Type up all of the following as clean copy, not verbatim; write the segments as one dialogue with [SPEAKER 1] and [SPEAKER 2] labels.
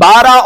[SPEAKER 1] 12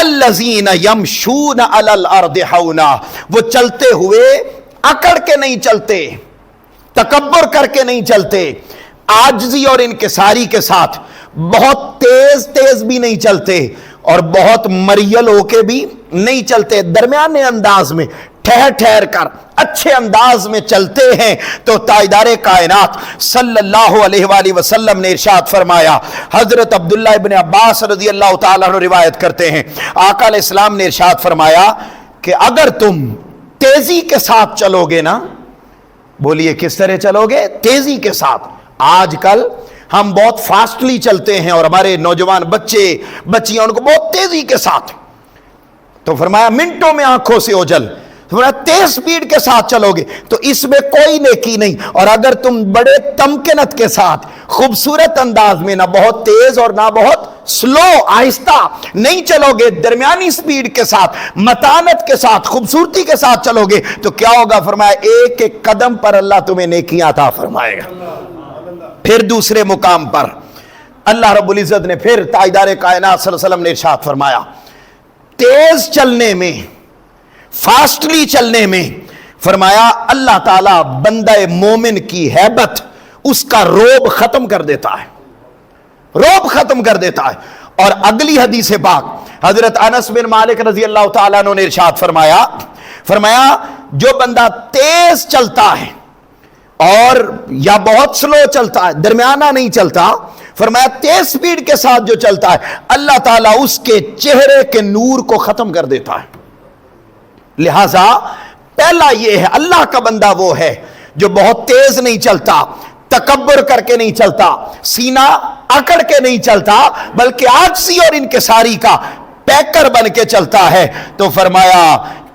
[SPEAKER 1] الذین یمشون علی الارض ہونا، وہ چلتے ہوئے اکڑ کے نہیں چلتے، تکبر کر کے نہیں چلتے، عاجزی اور انکساری کے ساتھ، بہت تیز تیز بھی نہیں چلتے اور بہت مریل ہو کے بھی نہیں چلتے، درمیانے انداز میں ٹھہر ٹھہر کر اچھے انداز میں چلتے ہیں۔ تو تاجدار کائنات صلی اللہ علیہ وآلہ وسلم نے ارشاد فرمایا، حضرت عبداللہ ابن عباس رضی اللہ تعالیٰ عنہ روایت کرتے ہیں، آقا علیہ السلام نے ارشاد فرمایا کہ اگر تم تیزی کے ساتھ چلو گے نا، بولیے کس طرح چلو گے؟ تیزی کے ساتھ۔ آج کل ہم بہت فاسٹلی چلتے ہیں اور ہمارے نوجوان بچے بچیاں ان کو بہت تیزی کے ساتھ، تو فرمایا منٹوں میں آنکھوں سے اوجھل، فرمایا تیز سپیڈ کے ساتھ چلو گے تو اس میں کوئی نیکی نہیں، اور اگر تم بڑے تمکنت کے ساتھ خوبصورت انداز میں، نہ بہت تیز اور نہ بہت سلو آہستہ نہیں چلو گے، درمیانی سپیڈ کے ساتھ، متانت کے ساتھ، خوبصورتی کے ساتھ چلو گے تو کیا ہوگا؟ فرمایا ایک ایک قدم پر اللہ تمہیں نیکیاں عطا فرمائے گا۔ پھر دوسرے مقام پر اللہ رب العزت نے پھر تاجدار کائنات صلی اللہ علیہ وسلم نے ارشاد فرمایا، تیز چلنے میں، فاسٹلی چلنے میں، فرمایا اللہ تعالیٰ بندہ مومن کی ہیبت، اس کا روب ختم کر دیتا ہے، روب ختم کر دیتا ہے۔ اور اگلی حدیث پاک حضرت انس بن مالک رضی اللہ تعالیٰ عنہ نے ارشاد فرمایا، جو بندہ تیز چلتا ہے اور یا بہت سلو چلتا ہے، درمیانہ نہیں چلتا، فرمایا تیز سپیڈ کے ساتھ جو چلتا ہے اللہ تعالیٰ اس کے چہرے کے نور کو ختم کر دیتا ہے۔ لہذا پہلا یہ ہے، اللہ کا بندہ وہ ہے جو بہت تیز نہیں چلتا، تکبر کر کے نہیں چلتا، سینہ اکڑ کے نہیں چلتا، بلکہ عاجزی اور انکساری کا پیکر بن کے چلتا ہے۔ تو فرمایا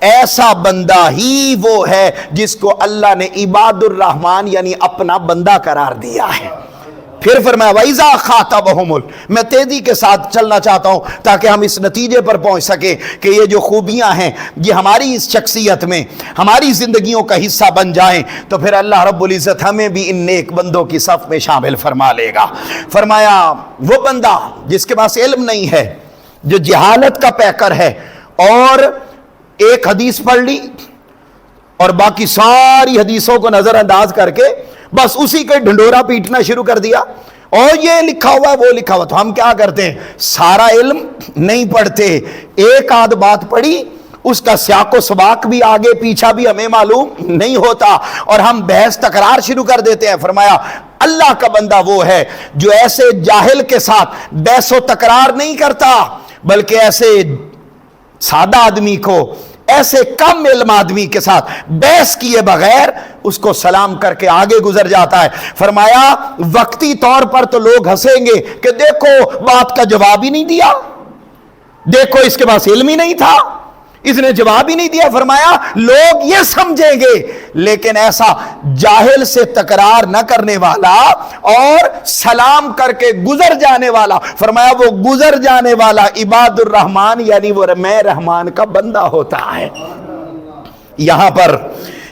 [SPEAKER 1] ایسا بندہ ہی وہ ہے جس کو اللہ نے عباد الرحمن یعنی اپنا بندہ قرار دیا ہے۔ پھر فرمایا وَإِذَا خَاطَبَهُمُ، میں تیزی کے ساتھ چلنا چاہتا ہوں تاکہ ہم اس نتیجے پر پہنچ سکیں کہ یہ جو خوبیاں ہیں یہ ہماری اس شخصیت میں، ہماری زندگیوں کا حصہ بن جائیں، تو پھر اللہ رب العزت ہمیں بھی ان نیک بندوں کی صف میں شامل فرما لے گا۔ فرمایا وہ بندہ جس کے پاس علم نہیں ہے، جو جہالت کا پیکر ہے، اور ایک حدیث پڑھ لی اور باقی ساری حدیثوں کو نظر انداز کر کے بس اسی کے ڈھنڈورا پیٹنا شروع کر دیا، اور یہ لکھا ہوا وہ لکھا ہوا، تو ہم کیا کرتے ہیں؟ سارا علم نہیں پڑھتے، ایک آدھ بات پڑھی، اس کا سیاق و سباق بھی آگے پیچھا بھی ہمیں معلوم نہیں ہوتا، اور ہم بحث تکرار شروع کر دیتے ہیں۔ فرمایا اللہ کا بندہ وہ ہے جو ایسے جاہل کے ساتھ بحث و تکرار نہیں کرتا، بلکہ ایسے سادہ آدمی کو، ایسے کم علم آدمی کے ساتھ بحث کیے بغیر اس کو سلام کر کے آگے گزر جاتا ہے۔ فرمایا وقتی طور پر تو لوگ ہنسیں گے کہ دیکھو بات کا جواب ہی نہیں دیا، دیکھو اس کے پاس علم ہی نہیں تھا، اس نے جواب ہی نہیں دیا۔ فرمایا لوگ یہ سمجھیں گے، لیکن ایسا جاہل سے تکرار نہ کرنے والا اور سلام کر کے گزر جانے والا، فرمایا وہ گزر جانے والا عباد الرحمن یعنی وہ میں رحمان کا بندہ ہوتا ہے۔ یہاں پر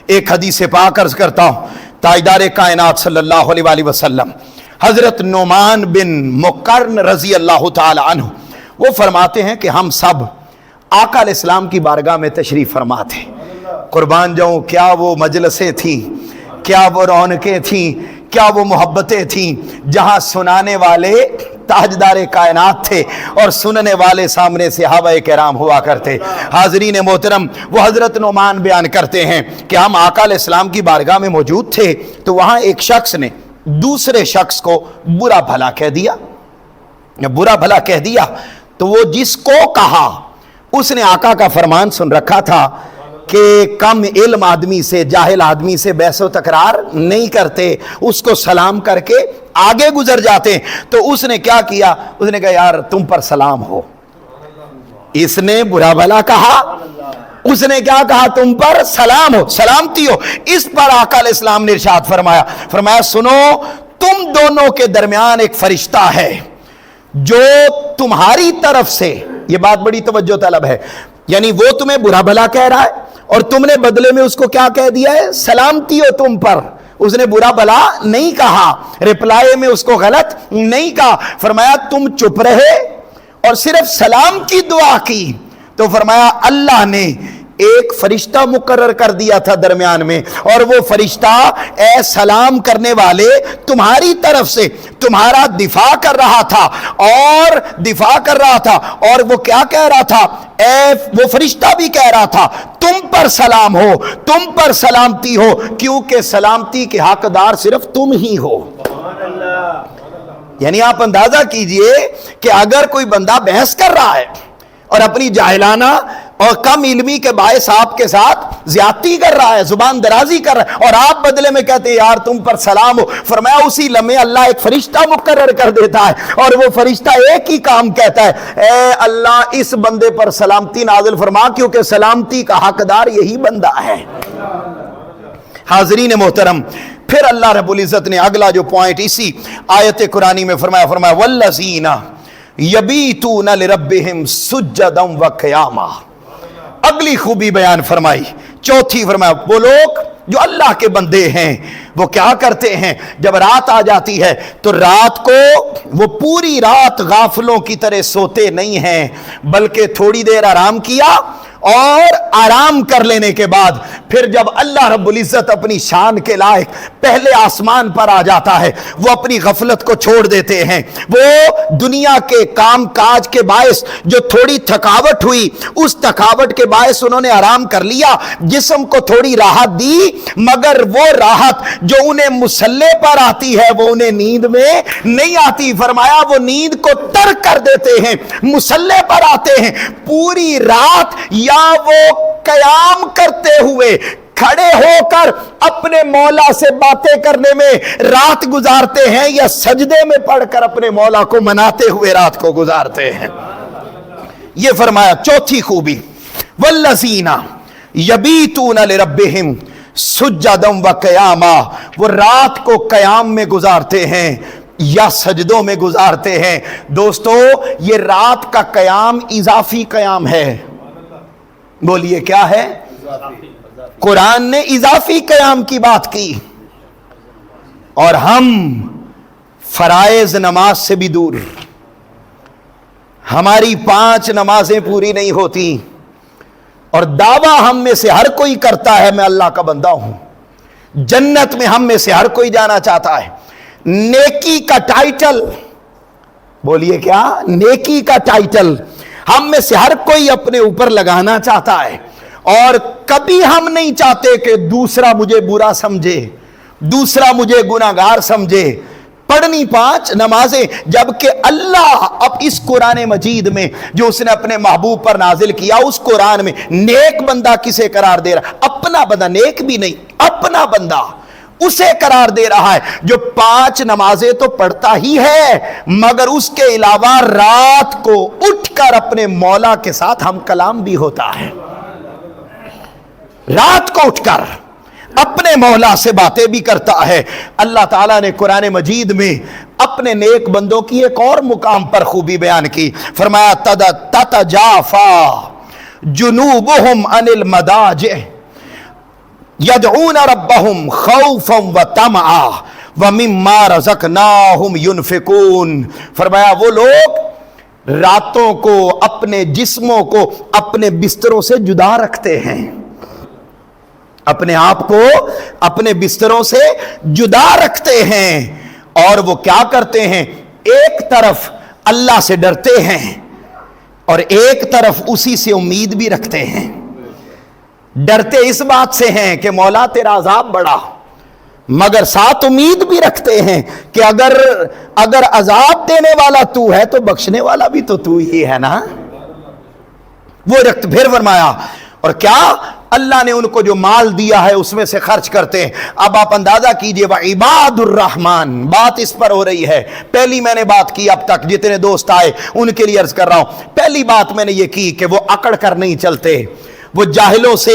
[SPEAKER 1] ایک حدیث پاک عرض کرتا ہوں، تاجدار کائنات صلی اللہ علیہ وآلہ وسلم حضرت نعمان بن مقرن رضی اللہ تعالی عنہ وہ فرماتے ہیں کہ ہم سب آقا علیہ السلام کی بارگاہ میں تشریف فرما تھے۔ قربان جاؤں کیا وہ مجلسیں تھیں، کیا وہ رونقیں تھیں، کیا وہ محبتیں تھیں، جہاں سنانے والے تاجدار کائنات تھے اور سننے والے سامنے صحابہ کرام ہوا کرتے۔ حاضرین محترم، وہ حضرت نعمان بیان کرتے ہیں کہ ہم آقا علیہ السلام کی بارگاہ میں موجود تھے تو وہاں ایک شخص نے دوسرے شخص کو برا بھلا کہہ دیا۔ برا بھلا کہہ دیا تو وہ جس کو کہا اس نے آقا کا فرمان سن رکھا تھا کہ کم علم آدمی سے، جاہل آدمی سے بحث و تکرار نہیں کرتے، اس کو سلام کر کے آگے گزر جاتے۔ تو اس نے کیا کیا؟ اس نے کہا یار تم پر سلام ہو۔ اس نے برا بھلا کہا، اس نے کیا کہا؟ تم پر سلام ہو، سلامتی ہو۔ اس پر آقا علیہ السلام نے ارشاد فرمایا سنو، تم دونوں کے درمیان ایک فرشتہ ہے جو تمہاری طرف سے، یہ بات بڑی توجہ طلب ہے، یعنی وہ تمہیں برا بھلا کہہ رہا ہے اور تم نے بدلے میں اس کو کیا کہہ دیا ہے؟ سلامتی ہو تم پر۔ اس نے برا بھلا نہیں کہا، رپلائی میں اس کو غلط نہیں کہا۔ فرمایا تم چپ رہے اور صرف سلام کی دعا کی، تو فرمایا اللہ نے ایک فرشتہ مقرر کر دیا تھا درمیان میں، اور وہ فرشتہ اے سلام کرنے والے تمہاری طرف سے تمہارا دفاع کر رہا تھا، اور وہ کیا کہہ رہا تھا؟ وہ فرشتہ بھی کہہ رہا تھا تم پر سلام ہو، تم پر سلامتی ہو، کیونکہ سلامتی کے حقدار صرف تم ہی ہو۔ یعنی آپ اندازہ کیجئے کہ اگر کوئی بندہ بحث کر رہا ہے اور اپنی جاہلانہ اور کم علمی کے باعث آپ کے ساتھ زیادتی کر رہا ہے، زبان درازی کر رہا ہے، اور آپ بدلے میں کہتے ہیں یار تم پر سلام ہو، فرمایا اسی لمحے اللہ ایک فرشتہ مقرر کر دیتا ہے، اور وہ فرشتہ ایک ہی کام کہتا ہے، اے اللہ اس بندے پر سلامتی نازل فرما، کیونکہ سلامتی کا حقدار یہی بندہ ہے۔ حاضرین محترم، پھر اللہ رب العزت نے اگلا جو پوائنٹ اسی آیت قرآنی میں فرمایا والذین یبیتون لربہم سجدا وقیاما، اگلی خوبی بیان فرمائی، چوتھی فرمایا وہ لوگ جو اللہ کے بندے ہیں وہ کیا کرتے ہیں، جب رات آ جاتی ہے تو رات کو وہ پوری رات غافلوں کی طرح سوتے نہیں ہیں، بلکہ تھوڑی دیر آرام کیا، اور آرام کر لینے کے بعد پھر جب اللہ رب العزت اپنی شان کے لائق پہلے آسمان پر آ جاتا ہے، وہ اپنی غفلت کو چھوڑ دیتے ہیں، وہ دنیا کے کام کاج کے باعث جو تھوڑی تھکاوٹ ہوئی، اس تھکاوٹ کے باعث انہوں نے آرام کر لیا، جسم کو تھوڑی راحت دی، مگر وہ راحت جو انہیں مسلح پر آتی ہے وہ انہیں نیند میں نہیں آتی۔ فرمایا وہ نیند کو ترک کر دیتے ہیں، مسلح پر آتے ہیں، پوری رات یا وہ قیام کرتے ہوئے کھڑے ہو کر اپنے مولا سے باتیں کرنے میں رات گزارتے ہیں، یا سجدے میں پڑھ کر اپنے مولا کو مناتے ہوئے رات کو گزارتے ہیں۔ یہ فرمایا چوتھی خوبی، والذین یبیتون لربہم سجدا وقیاما، وہ رات کو قیام میں گزارتے ہیں یا سجدوں میں گزارتے ہیں۔ دوستو یہ رات کا قیام اضافی قیام ہے، بولیے کیا ہے؟ قرآن نے اضافی قیام کی بات کی، اور ہم فرائض نماز سے بھی دور، ہماری 5 نمازیں پوری نہیں ہوتی، اور دعویٰ ہم میں سے ہر کوئی کرتا ہے میں اللہ کا بندہ ہوں، جنت میں ہم میں سے ہر کوئی جانا چاہتا ہے، نیکی کا ٹائٹل، بولیے کیا؟ نیکی کا ٹائٹل ہم میں سے ہر کوئی اپنے اوپر لگانا چاہتا ہے، اور کبھی ہم نہیں چاہتے کہ دوسرا مجھے برا سمجھے، دوسرا مجھے گناہگار سمجھے۔ پڑھنی 5 نمازیں، جبکہ اللہ اب اس قرآن مجید میں جو اس نے اپنے محبوب پر نازل کیا، اس قرآن میں نیک بندہ کسے قرار دے رہا؟ اپنا بندہ، نیک بھی نہیں، اپنا بندہ اسے قرار دے رہا ہے جو 5 نمازیں تو پڑھتا ہی ہے، مگر اس کے علاوہ رات کو اٹھ کر اپنے مولا کے ساتھ ہم کلام بھی ہوتا ہے، رات کو اٹھ کر اپنے مولا سے باتیں بھی کرتا ہے۔ اللہ تعالیٰ نے قرآن مجید میں اپنے نیک بندوں کی ایک اور مقام پر خوبی بیان کی، فرمایا تتجافا جنوبہم عن المضاجع یدعون ربہم خوفا وطمعا ومما رزقناہم ینفقون۔ فرمایا وہ لوگ راتوں کو اپنے جسموں کو اپنے بستروں سے جدا رکھتے ہیں، اپنے آپ کو اپنے بستروں سے جدا رکھتے ہیں، اور وہ کیا کرتے ہیں؟ ایک طرف اللہ سے ڈرتے ہیں اور ایک طرف اسی سے امید بھی رکھتے ہیں۔ ڈرتے اس بات سے ہیں کہ مولا تیرا عذاب بڑا، مگر ساتھ امید بھی رکھتے ہیں کہ اگر عذاب دینے والا تو ہے تو بخشنے والا بھی تو ہی ہے نا۔ وہ رکھتے، پھر فرمایا اور کیا اللہ نے ان کو جو مال دیا ہے اس میں سے خرچ کرتے ہیں۔ اب آپ اندازہ کیجئے وعباد الرحمن، بات اس پر ہو رہی ہے۔ پہلی میں نے بات کی، اب تک جتنے دوست آئے ان کے لیے عرض کر رہا ہوں، پہلی بات میں نے یہ کی کہ وہ اکڑ کر نہیں چلتے، وہ جاہلوں سے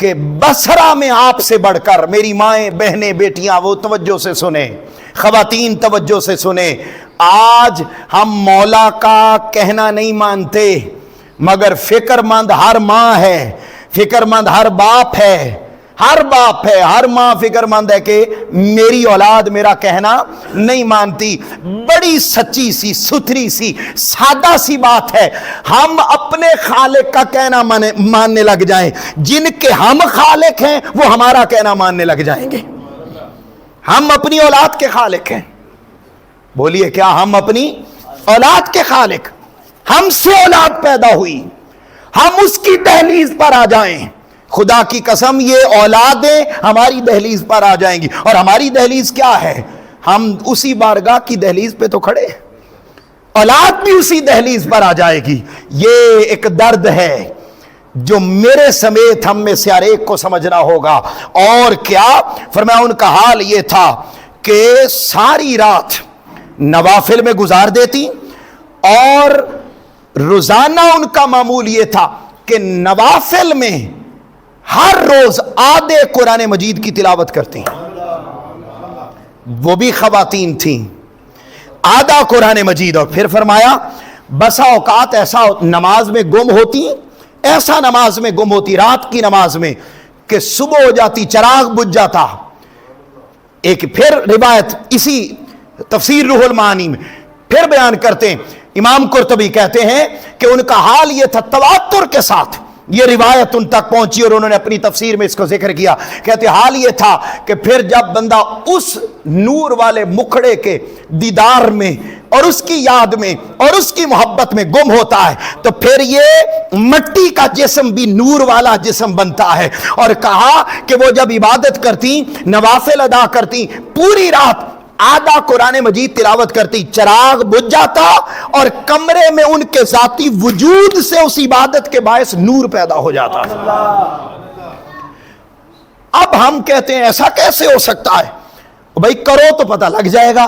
[SPEAKER 1] کہ بصرہ میں آپ سے بڑھ کر میری مائیں بہنیں بیٹیاں وہ توجہ سے سنیں، خواتین توجہ سے سنیں، آج ہم مولا کا کہنا نہیں مانتے، مگر فکر مند ہر ماں ہے، فکر مند ہر باپ ہے، ہر باپ ہے، ہر ماں فکر مند ہے کہ میری اولاد میرا کہنا نہیں مانتی۔ بڑی سچی سی ستھری سی سادہ سی بات ہے، ہم اپنے خالق کا کہنا ماننے لگ جائیں، جن کے ہم خالق ہیں وہ ہمارا کہنا ماننے لگ جائیں گے۔ ہم اپنی اولاد کے خالق ہیں، بولیے کیا ہم اپنی اولاد کے خالق؟ ہم سے اولاد پیدا ہوئی، ہم اس کی دہلیز پر آ جائیں، خدا کی قسم یہ اولادیں ہماری دہلیز پر آ جائیں گی۔ اور ہماری دہلیز کیا ہے؟ ہم اسی بارگاہ کی دہلیز پہ تو کھڑے، اولاد بھی اسی دہلیز پر آ جائے گی۔ یہ ایک درد ہے جو میرے سمیت ہم میں سے ہر ایک کو سمجھنا ہوگا۔ اور کیا فرمایا؟ ان کا حال یہ تھا کہ ساری رات نوافل میں گزار دیتی، اور روزانہ ان کا معمول یہ تھا کہ نوافل میں ہر روز آدھے قرآن مجید کی تلاوت کرتی، وہ بھی خواتین تھیں، آدھا قرآن مجید۔ اور پھر فرمایا بسا اوقات ایسا نماز میں گم ہوتی، ایسا نماز میں گم ہوتی، رات کی نماز میں، کہ صبح ہو جاتی، چراغ بجھ جاتا۔ ایک پھر روایت اسی تفسیر روح المعانی میں پھر بیان کرتے ہیں، امام قرطبی کہتے ہیں کہ ان کا حال یہ تھا، تواتر کے ساتھ یہ روایت ان تک پہنچی اور انہوں نے اپنی تفسیر میں اس کو ذکر کیا، کہتے حال یہ تھا کہ پھر جب بندہ اس نور والے مکھڑے کے دیدار میں اور اس کی یاد میں اور اس کی محبت میں گم ہوتا ہے تو پھر یہ مٹی کا جسم بھی نور والا جسم بنتا ہے۔ اور کہا کہ وہ جب عبادت کرتی، نوافل ادا کرتی، پوری رات آدھا قرآن مجید تلاوت کرتی، چراغ بجھ جاتا اور کمرے میں ان کے ذاتی وجود سے اس عبادت کے باعث نور پیدا ہو جاتا۔ اب ہم کہتے ہیں ایسا کیسے ہو سکتا ہے؟ بھائی کرو تو پتہ لگ جائے گا،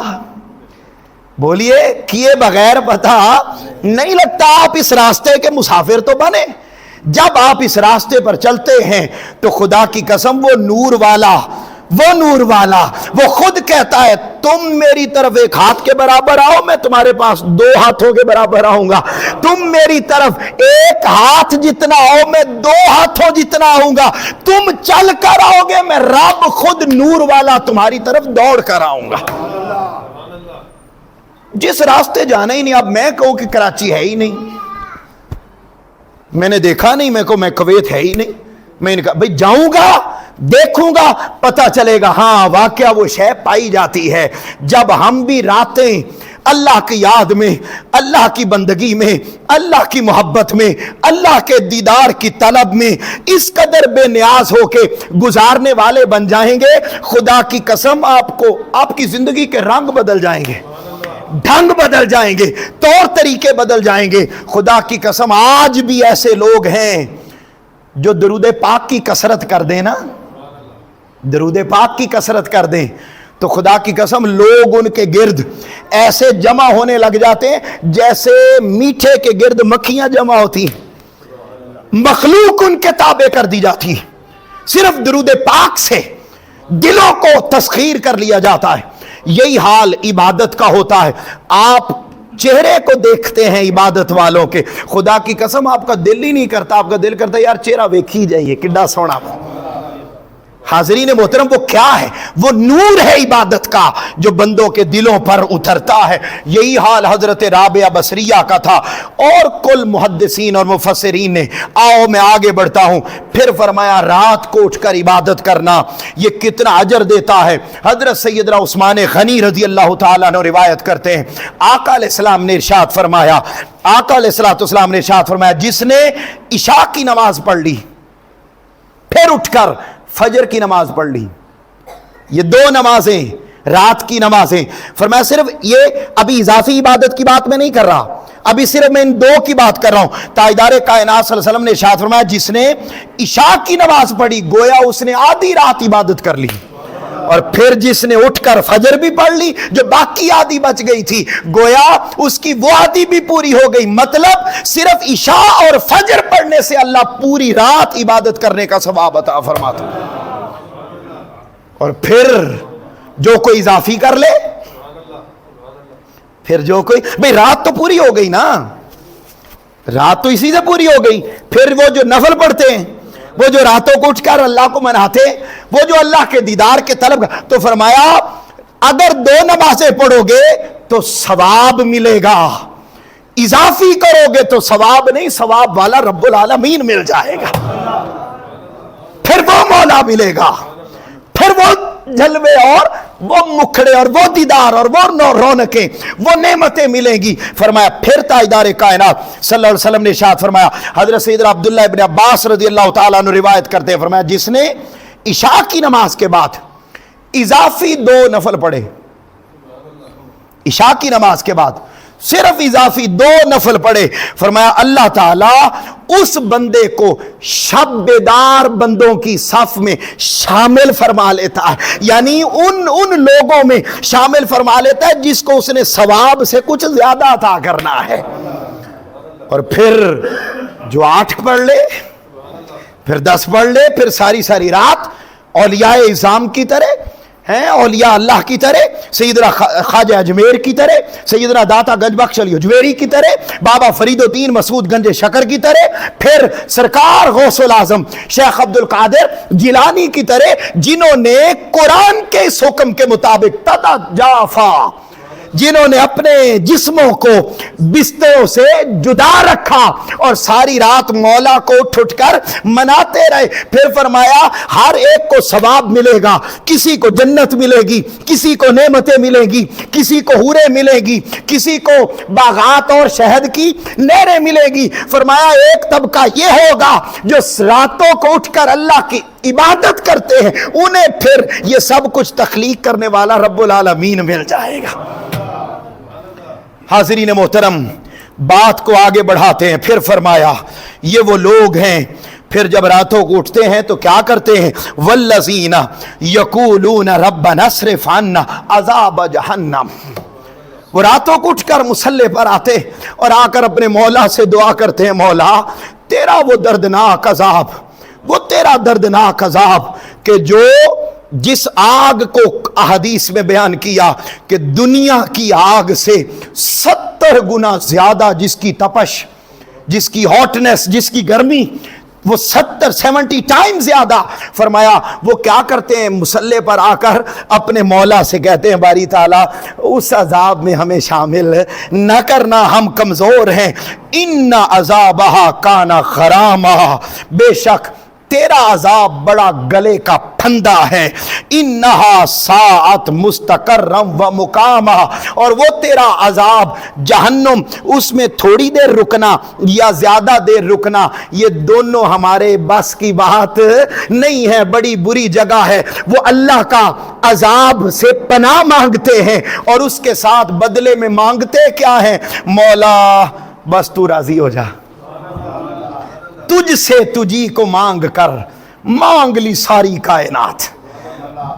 [SPEAKER 1] بولیے کیے بغیر پتہ نہیں لگتا۔ آپ اس راستے کے مسافر تو بنے، جب آپ اس راستے پر چلتے ہیں تو خدا کی قسم وہ نور والا وہ خود کہتا ہے تم میری طرف ایک ہاتھ کے برابر آؤ، میں تمہارے پاس 2 ہاتھوں کے برابر آؤں گا، تم میری طرف ایک ہاتھ جتنا آؤ، میں 2 ہاتھوں جتنا آؤں گا، تم چل کر آؤ گے، میں رب خود نور والا تمہاری طرف دوڑ کر آؤں گا۔ جس راستے جانا ہی نہیں، اب میں کہوں کہ کراچی ہے ہی نہیں، میں نے دیکھا نہیں، میں کویت ہے ہی نہیں، میں نے کہا بھئی جاؤں گا، دیکھوں گا، پتہ چلے گا ہاں واقعہ وہ شے پائی جاتی ہے۔ جب ہم بھی راتیں اللہ کی یاد میں، اللہ کی بندگی میں، اللہ کی محبت میں، اللہ کے دیدار کی طلب میں اس قدر بے نیاز ہو کے گزارنے والے بن جائیں گے، خدا کی قسم آپ کی زندگی کے رنگ بدل جائیں گے، ڈھنگ بدل جائیں گے، طور طریقے بدل جائیں گے۔ خدا کی قسم آج بھی ایسے لوگ ہیں جو درود پاک کی کثرت کر دیں نا، درود پاک کی کثرت کر دیں تو خدا کی قسم لوگ ان کے گرد ایسے جمع ہونے لگ جاتے ہیں جیسے میٹھے کے گرد مکھیاں جمع ہوتی ہیں، مخلوق ان کے تابع کر دی جاتی ہے، صرف درود پاک سے دلوں کو تسخیر کر لیا جاتا ہے۔ یہی حال عبادت کا ہوتا ہے۔ آپ چہرے کو دیکھتے ہیں عبادت والوں کے، خدا کی قسم آپ کا دل ہی نہیں کرتا، آپ کا دل کرتا ہے یار چہرہ ویکھی جائیے کڈا سونا۔ حاضرین محترم وہ کیا ہے؟ وہ نور ہے عبادت کا جو بندوں کے دلوں پر اترتا ہے۔ یہی حال حضرت رابعہ بصریہ کا تھا اور کل محدثین اور مفسرین نے۔ آؤ میں آگے بڑھتا ہوں۔ پھر فرمایا رات کو اٹھ کر عبادت کرنا یہ کتنا اجر دیتا ہے۔ حضرت سیدنا عثمان غنی رضی اللہ تعالیٰ عنہ روایت کرتے ہیں، آقا علیہ السلام نے ارشاد فرمایا، آقا علیہ السلام نے ارشاد فرمایا جس نے عشاء کی نماز پڑھ لی پھر اٹھ کر فجر کی نماز پڑھ لی، یہ 2 نمازیں رات کی نمازیں، فرمایا صرف یہ ابھی اضافی عبادت کی بات میں نہیں کر رہا، ابھی صرف میں ان 2 کی بات کر رہا ہوں۔ تاجدار کائنات صلی اللہ علیہ وسلم نے ارشاد فرمایا جس نے عشاء کی نماز پڑھی گویا اس نے آدھی رات عبادت کر لی، اور پھر جس نے اٹھ کر فجر بھی پڑھ لی، جو باقی آدھی بچ گئی تھی، گویا اس کی وہ آدھی بھی پوری ہو گئی. مطلب صرف عشاء اور فجر پڑھنے سے اللہ پوری رات عبادت کرنے کا ثواب عطا فرماتا. اور پھر جو کوئی اضافی کر لے، پھر جو کوئی، بھئی رات تو پوری ہو گئی نا، رات تو اسی سے پوری ہو گئی. پھر وہ جو نفل پڑھتے ہیں، وہ جو راتوں کو اٹھ کر اللہ کو مناتے، وہ جو اللہ کے دیدار کے طلب، تو فرمایا اگر 2 نمازیں پڑھو گے تو ثواب ملے گا، اضافی کرو گے تو ثواب نہیں، ثواب والا رب العالمین مل جائے گا. پھر وہ مولا ملے گا، پھر وہ جلوے اور وہ مکھڑے اور وہ دیدار اور وہ رونقیں، وہ نعمتیں ملیں گی. فرمایا پھر تاجدار کائنات صلی اللہ علیہ وسلم نے ارشاد فرمایا، حضرت سیدنا عبداللہ ابن عباس رضی اللہ تعالیٰ عنہ روایت کرتے ہیں، فرمایا جس نے عشاء کی نماز کے بعد اضافی 2 نفل پڑھے، عشاء کی نماز کے بعد صرف اضافی 2 نفل پڑھے، فرمایا اللہ تعالیٰ اس بندے کو شب بیدار بندوں کی صف میں شامل فرما لیتا ہے، یعنی ان لوگوں میں شامل فرما لیتا ہے جس کو اس نے ثواب سے کچھ زیادہ عطا کرنا ہے. اور پھر جو 8 پڑھ لے، پھر 10 پڑھ لے، پھر ساری رات اولیاء اعظام کی طرح ہیں، اولیاء اللہ کی طرح، سیدنا خواجہ اجمیر کی طرح، سیدنا داتا گنج بخش علی اجمیری کی طرح، بابا فرید الدین مسعود گنج شکر کی طرح، پھر سرکار غوث العظم شیخ عبد القادر جیلانی کی طرح، جنہوں نے قرآن کے اس حکم کے مطابق تتجافا، جنہوں نے اپنے جسموں کو بستروں سے جدا رکھا اور ساری رات مولا کو اٹھ کر مناتے رہے. پھر فرمایا ہر ایک کو ثواب ملے گا، کسی کو جنت ملے گی، کسی کو نعمتیں ملیں گی، کسی کو حوریں ملے گی، کسی کو باغات اور شہد کی نہریں ملے گی. فرمایا ایک طبقہ یہ ہوگا جو راتوں کو اٹھ کر اللہ کی عبادت کرتے ہیں، انہیں پھر یہ سب کچھ تخلیق کرنے والا رب العالمین مل جائے گا. حاضرین محترم، بات کو آگے بڑھاتے ہیں. پھر فرمایا یہ وہ لوگ ہیں، پھر جب راتوں کو اٹھتے ہیں تو کیا کرتے ہیں، والذین یقولون ربنا اصرف عنا عذاب جہنم. وہ راتوں کو اٹھ کر مصلی پر آتے اور آ کر اپنے مولا سے دعا کرتے ہیں، مولا تیرا وہ دردناک عذاب، وہ تیرا دردناک عذاب کہ جو جس آگ کو احادیث میں بیان کیا کہ دنیا کی آگ سے 70 گنا زیادہ جس کی تپش، جس کی ہاٹنس، جس کی گرمی، وہ 70 ٹائم زیادہ. فرمایا وہ کیا کرتے ہیں، مصلی پر آ کر اپنے مولا سے کہتے ہیں باری تعالیٰ اس عذاب میں ہمیں شامل نہ کرنا، ہم کمزور ہیں. ان عذابہا کان غراما، بے شک تیرا عذاب بڑا گلے کا پھندا ہے. انہا ساعت مستقرم و مقامہ، اور وہ تیرا عذاب جہنم، اس میں تھوڑی دیر رکنا یا زیادہ دیر رکنا یہ دونوں ہمارے بس کی بات نہیں ہے، بڑی بری جگہ ہے. وہ اللہ کا عذاب سے پناہ مانگتے ہیں اور اس کے ساتھ بدلے میں مانگتے کیا ہے، مولا بس تو راضی ہو جا، تجھ سے تجھی کو مانگ کر مانگ لی ساری کائنات.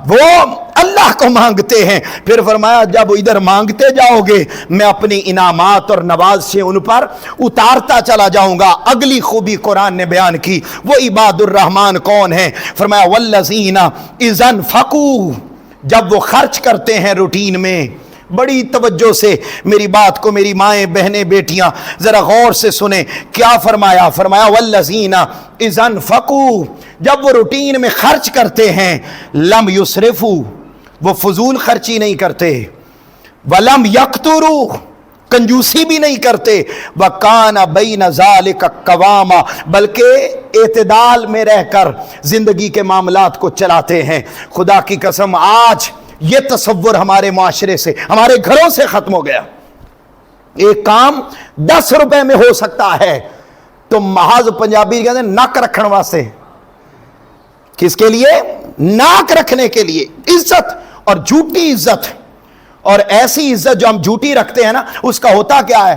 [SPEAKER 1] وہ اللہ کو مانگتے ہیں. پھر فرمایا جب ادھر مانگتے جاؤ گے میں اپنی انعامات اور نوازشیں ان پر اتارتا چلا جاؤں گا. اگلی خوبی قرآن نے بیان کی، وہ عباد الرحمن کون ہیں. فرمایا والذین اذا انفقوا، جب وہ خرچ کرتے ہیں روٹین میں. بڑی توجہ سے میری بات کو میری مائیں بہنیں بیٹیاں ذرا غور سے سنیں. کیا فرمایا، فرمایا والذین اذا انفقوا، جب وہ روٹین میں خرچ کرتے ہیں، لم یسرفوا، وہ فضول خرچی نہیں کرتے، ولم یقتروا، کنجوسی بھی نہیں کرتے، وکان بین ذالک قواما، بلکہ اعتدال میں رہ کر زندگی کے معاملات کو چلاتے ہیں. خدا کی قسم آج یہ تصور ہمارے معاشرے سے، ہمارے گھروں سے ختم ہو گیا. ایک کام 10 روپے میں ہو سکتا ہے تو محض پنجابی کہتے ہیں نک رکھن واسطے. کس کے لیے؟ ناک رکھنے کے لیے. عزت اور جھوٹی عزت، اور ایسی عزت جو ہم جھوٹی رکھتے ہیں نا، اس کا ہوتا کیا ہے،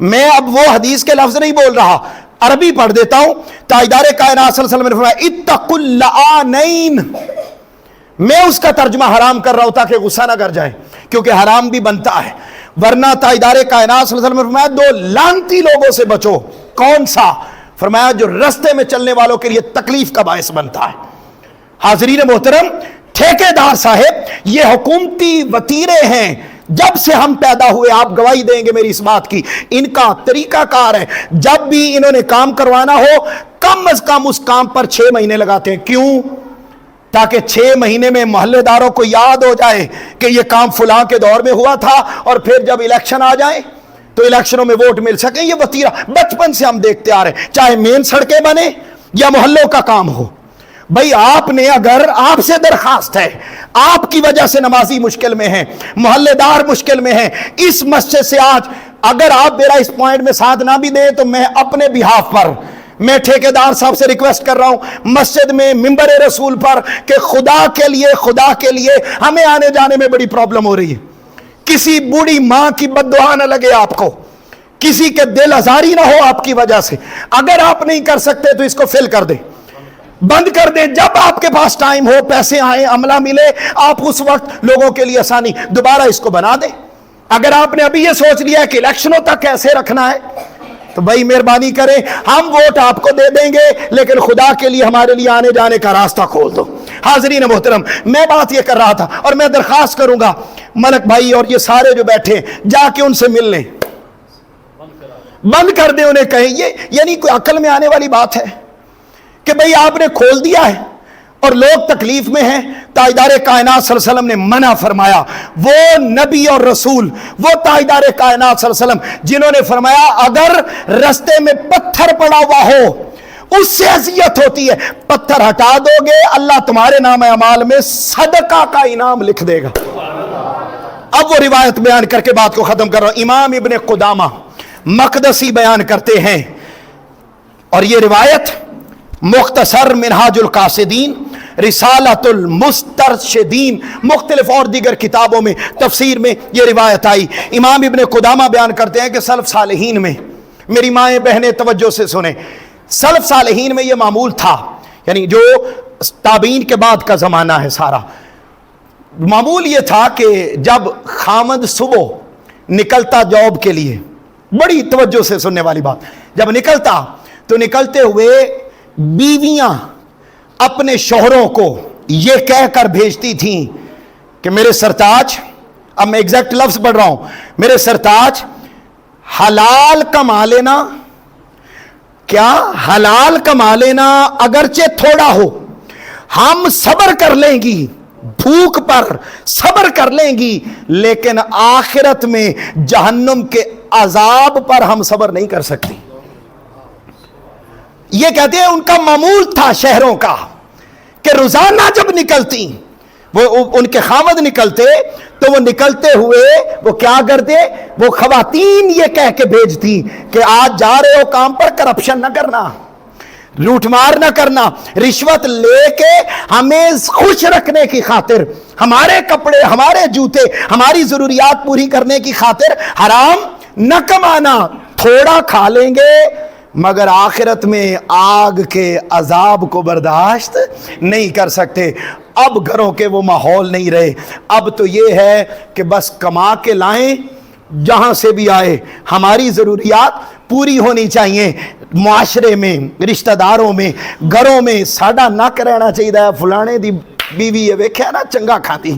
[SPEAKER 1] میں اب وہ حدیث کے لفظ نہیں بول رہا، عربی پڑھ دیتا ہوں. تاجدار کائنات صلی اللہ علیہ وسلم نے فرمایا اتقوا اللعانین. میں اس کا ترجمہ حرام کر رہا ہوں تاکہ غصہ نہ کر جائے، کیونکہ حرام بھی بنتا ہے، ورنہ تاجدار کائنات صلی اللہ علیہ وسلم نے فرمایا دو لعنتی لوگوں سے بچو. کون سا؟ فرمایا جو رستے میں چلنے والوں کے لیے تکلیف کا باعث بنتا ہے. حاضرین محترم، ٹھیکیدار صاحب یہ حکومتی وتیرے ہیں. جب سے ہم پیدا ہوئے، آپ گواہی دیں گے میری اس بات کی، ان کا طریقہ کار ہے جب بھی انہوں نے کام کروانا ہو کم از کم اس کام پر 6 مہینے لگاتے ہیں. کیوں؟ تاکہ 6 مہینے میں محلے داروں کو یاد ہو جائے کہ یہ کام فلاں کے دور میں ہوا تھا، اور پھر جب الیکشن آ جائے تو الیکشنوں میں ووٹ مل سکیں. یہ وتیرہ بچپن سے ہم دیکھتے آ رہے ہیں، چاہے مین سڑکیں بنے یا محلوں کا کام ہو. بھائی آپ نے، اگر آپ سے درخواست ہے، آپ کی وجہ سے نمازی مشکل میں ہیں، محلے دار مشکل میں ہیں، اس مسجد سے آج اگر آپ میرا اس پوائنٹ میں ساتھ نہ بھی دیں تو میں اپنے بہاف پر میں ٹھیکیدار صاحب سے ریکویسٹ کر رہا ہوں مسجد میں منبر رسول پر کہ خدا کے لیے ہمیں آنے جانے میں بڑی پرابلم ہو رہی ہے. کسی بوڑھی ماں کی بد دعا نہ لگے آپ کو، کسی کے دل آزاری نہ ہو آپ کی وجہ سے. اگر آپ نہیں کر سکتے تو اس کو فل کر دیں، بند کر دیں. جب آپ کے پاس ٹائم ہو، پیسے آئیں، عملہ ملے، آپ اس وقت لوگوں کے لیے آسانی دوبارہ اس کو بنا دیں. اگر آپ نے ابھی یہ سوچ لیا کہ الیکشنوں تک کیسے رکھنا ہے تو بھائی مہربانی کریں، ہم ووٹ آپ کو دے دیں گے لیکن خدا کے لیے ہمارے لیے آنے جانے کا راستہ کھول دو. حاضرین محترم، میں بات یہ کر رہا تھا اور میں درخواست کروں گا ملک بھائی اور یہ سارے جو بیٹھے ہیں، جا کے ان سے مل لیں، بند کر دیں، انہیں کہیں. یہ یعنی کوئی عقل میں آنے والی بات ہے کہ بھئی آپ نے کھول دیا ہے اور لوگ تکلیف میں ہیں. تاجدار کائنات صلی اللہ علیہ وسلم نے منع فرمایا. وہ نبی اور رسول، وہ تاجدار کائنات صلی اللہ علیہ وسلم جنہوں نے فرمایا اگر رستے میں پتھر پڑا ہوا ہو، اس سے اذیت ہوتی ہے، پتھر ہٹا دو گے اللہ تمہارے نام اعمال میں صدقہ کا انعام لکھ دے گا. اب وہ روایت بیان کر کے بات کو ختم کر رہا ہوں. امام ابن قدامہ مقدسی بیان کرتے ہیں، اور یہ روایت مختصر منہاج القاصدین، رسالۃ المسترشدین، مختلف اور دیگر کتابوں میں، تفسیر میں یہ روایت آئی. امام ابن قدامہ بیان کرتے ہیں کہ سلف صالحین میں، میری مائیں بہنیں توجہ سے سنیں، سلف صالحین میں یہ معمول تھا، یعنی جو تابعین کے بعد کا زمانہ ہے سارا، معمول یہ تھا کہ جب خامد صبح نکلتا جاب کے لیے، بڑی توجہ سے سننے والی بات، جب نکلتا تو نکلتے ہوئے بیویاں اپنے شوہروں کو یہ کہہ کر بھیجتی تھیں کہ میرے سرتاج، اب میں ایگزیکٹ لفظ پڑھ رہا ہوں، میرے سرتاج حلال کما لینا، کیا حلال کما لینا اگرچہ تھوڑا ہو، ہم صبر کر لیں گی، بھوک پر صبر کر لیں گی، لیکن آخرت میں جہنم کے عذاب پر ہم صبر نہیں کر سکتی. یہ کہتے ہیں ان کا معمول تھا شہروں کا کہ روزانہ جب نکلتی، وہ ان کے خاوند نکلتے تو وہ نکلتے ہوئے وہ کیا کرتے، وہ خواتین یہ کہہ کے بھیجتی کہ آج جا رہے ہو کام پر کرپشن نہ کرنا، لوٹ مار نہ کرنا، رشوت لے کے ہمیں خوش رکھنے کی خاطر، ہمارے کپڑے، ہمارے جوتے، ہماری ضروریات پوری کرنے کی خاطر حرام نہ کمانا، تھوڑا کھا لیں گے مگر آخرت میں آگ کے عذاب کو برداشت نہیں کر سکتے. اب گھروں کے وہ ماحول نہیں رہے، اب تو یہ ہے کہ بس کما کے لائیں، جہاں سے بھی آئے ہماری ضروریات پوری ہونی چاہیے. معاشرے میں، رشتہ داروں میں، گھروں میں ساڈا نک رہنا چاہیے فلانے دی بیوی ہے ویکھیا نا چنگا کھاتی،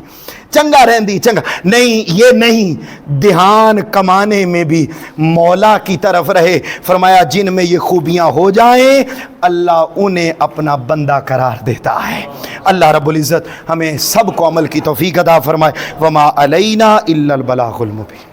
[SPEAKER 1] چنگا رہندی، چنگا نہیں، یہ نہیں، دھیان کمانے میں بھی مولا کی طرف رہے. فرمایا جن میں یہ خوبیاں ہو جائیں اللہ انہیں اپنا بندہ قرار دیتا ہے. اللہ رب العزت ہمیں سب کو عمل کی توفیق عطا فرمائے. وما علینا الا البلاغ المبین.